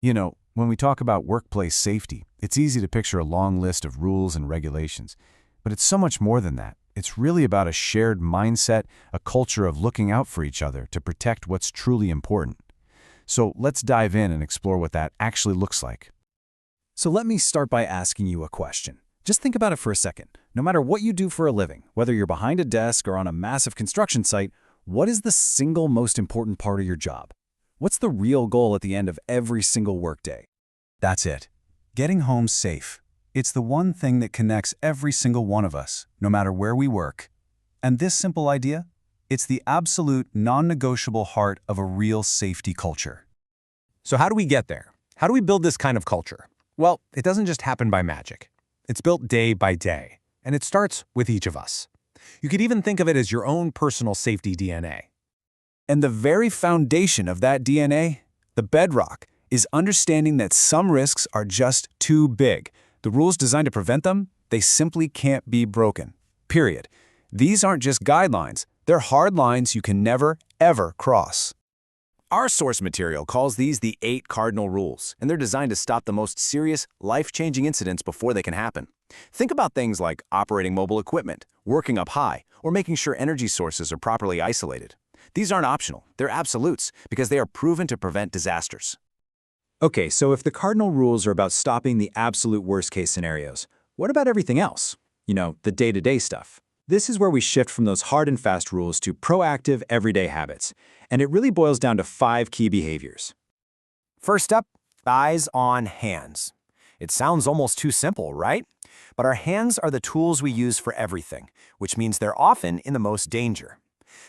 When we talk about workplace safety, it's easy to picture a long list of rules and regulations. But it's so much more than that. It's really about a shared mindset, a culture of looking out for each other to protect what's truly important. So let's dive in and explore what that actually looks like. So let me start by asking you a question. Just think about it for a second. No matter what you do for a living, whether you're behind a desk or on a massive construction site, what is the single most important part of your job? What's the real goal at the end of every single workday? That's it. Getting home safe. It's the one thing that connects every single one of us, no matter where we work. And this simple idea? It's the absolute, non-negotiable heart of a real safety culture. So how do we get there? How do we build this kind of culture? Well, it doesn't just happen by magic. It's built day by day, and it starts with each of us. You could even think of it as your own personal safety DNA. And the very foundation of that DNA, the bedrock, is understanding that some risks are just too big. The rules designed to prevent them, they simply can't be broken. Period. These aren't just guidelines. They're hard lines you can never, ever cross. Our source material calls these the 8 cardinal rules, and they're designed to stop the most serious, life-changing incidents before they can happen. Think about things like operating mobile equipment, working up high, or making sure energy sources are properly isolated. These aren't optional, they're absolutes, because they are proven to prevent disasters. Okay, so if the cardinal rules are about stopping the absolute worst-case scenarios, what about everything else? The day-to-day stuff. This is where we shift from those hard and fast rules to proactive, everyday habits. And it really boils down to 5 key behaviors. First up, eyes on hands. It sounds almost too simple, right? But our hands are the tools we use for everything, which means they're often in the most danger.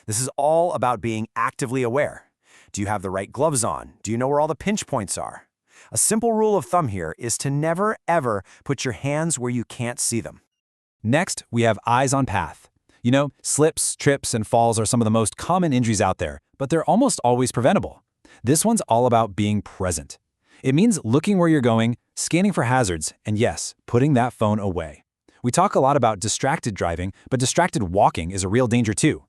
This is all about being actively aware. Do you have the right gloves on? Do you know where all the pinch points are? A simple rule of thumb here is to never, ever put your hands where you can't see them. Next, we have eyes on path. Slips, trips, and falls are some of the most common injuries out there, but they're almost always preventable. This one's all about being present. It means looking where you're going, scanning for hazards, and yes, putting that phone away. We talk a lot about distracted driving, but distracted walking is a real danger too.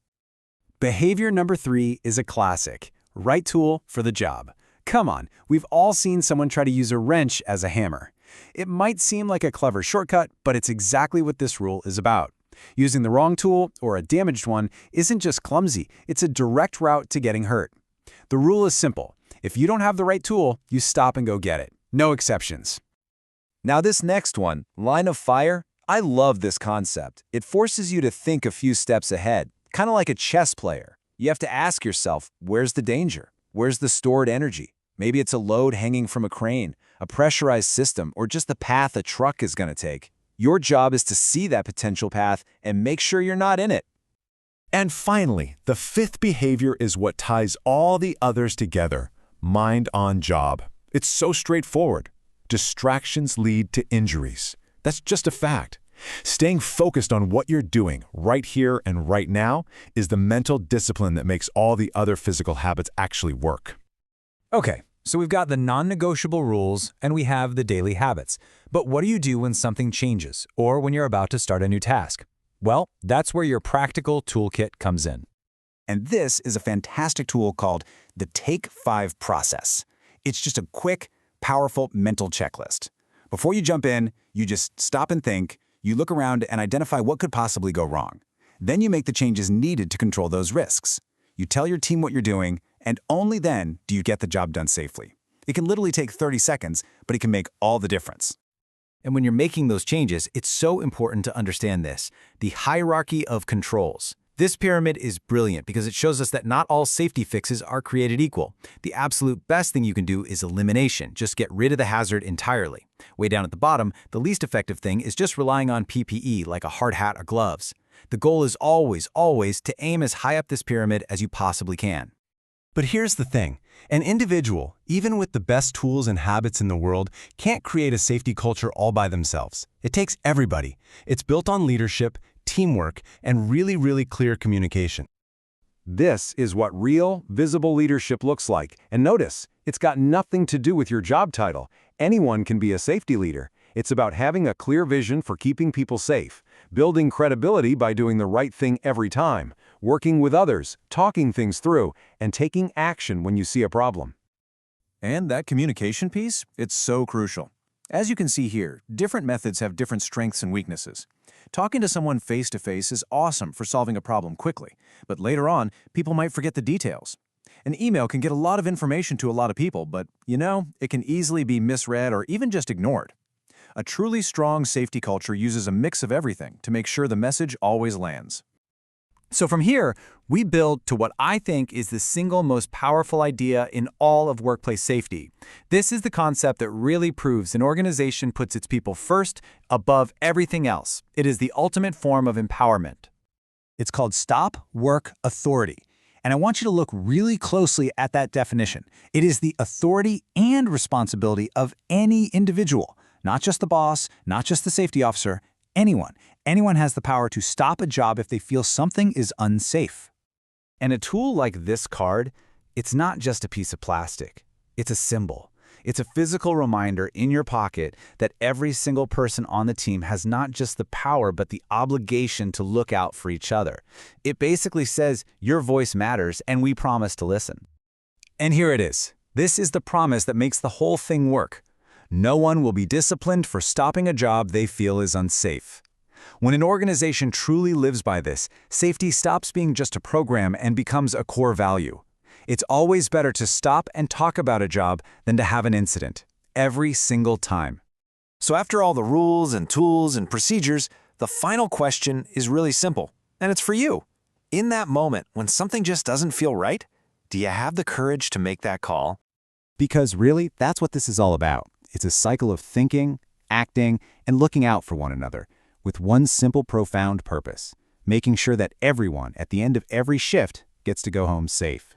Behavior number 3 is a classic. Right tool for the job. Come on, we've all seen someone try to use a wrench as a hammer. It might seem like a clever shortcut, but it's exactly what this rule is about. Using the wrong tool, or a damaged one, isn't just clumsy, it's a direct route to getting hurt. The rule is simple. If you don't have the right tool, you stop and go get it. No exceptions. Now this next one, line of fire, I love this concept. It forces you to think a few steps ahead, kind of like a chess player. You have to ask yourself, where's the danger? Where's the stored energy? Maybe it's a load hanging from a crane, a pressurized system, or just the path a truck is going to take. Your job is to see that potential path and make sure you're not in it. And finally, the 5th behavior is what ties all the others together: mind on job. It's so straightforward. Distractions lead to injuries. That's just a fact. Staying focused on what you're doing right here and right now is the mental discipline that makes all the other physical habits actually work. Okay, so we've got the non-negotiable rules and we have the daily habits. But what do you do when something changes or when you're about to start a new task? Well, that's where your practical toolkit comes in. And this is a fantastic tool called the Take 5 process. It's just a quick, powerful mental checklist. Before you jump in, you just stop and think. You look around and identify what could possibly go wrong. Then you make the changes needed to control those risks. You tell your team what you're doing, and only then do you get the job done safely. It can literally take 30 seconds, but it can make all the difference. And when you're making those changes, it's so important to understand this, the hierarchy of controls. This pyramid is brilliant because it shows us that not all safety fixes are created equal. The absolute best thing you can do is elimination. Just get rid of the hazard entirely. Way down at the bottom, the least effective thing is just relying on PPE like a hard hat or gloves. The goal is always, always to aim as high up this pyramid as you possibly can. But here's the thing. An individual, even with the best tools and habits in the world, can't create a safety culture all by themselves. It takes everybody. It's built on leadership, teamwork, and really clear communication. This is what real, visible leadership looks like. And notice, it's got nothing to do with your job title. Anyone can be a safety leader. It's about having a clear vision for keeping people safe, building credibility by doing the right thing every time, working with others, talking things through, and taking action when you see a problem. And that communication piece, it's so crucial. As you can see here, different methods have different strengths and weaknesses. Talking to someone face-to-face is awesome for solving a problem quickly, but later on, people might forget the details. An email can get a lot of information to a lot of people, but, it can easily be misread or even just ignored. A truly strong safety culture uses a mix of everything to make sure the message always lands. So from here, we build to what I think is the single most powerful idea in all of workplace safety. This is the concept that really proves an organization puts its people first, above everything else. It is the ultimate form of empowerment. It's called Stop Work Authority. And I want you to look really closely at that definition. It is the authority and responsibility of any individual, not just the boss, not just the safety officer, anyone. Anyone has the power to stop a job if they feel something is unsafe. And a tool like this card, it's not just a piece of plastic. It's a symbol. It's a physical reminder in your pocket that every single person on the team has not just the power but the obligation to look out for each other. It basically says, your voice matters and we promise to listen. And here it is. This is the promise that makes the whole thing work. No one will be disciplined for stopping a job they feel is unsafe. When an organization truly lives by this, safety stops being just a program and becomes a core value. It's always better to stop and talk about a job than to have an incident, every single time. So after all the rules and tools and procedures, the final question is really simple, and it's for you. In that moment, when something just doesn't feel right, do you have the courage to make that call? Because really, that's what this is all about. It's a cycle of thinking, acting, and looking out for one another, with one simple, profound purpose: making sure that everyone at the end of every shift gets to go home safe.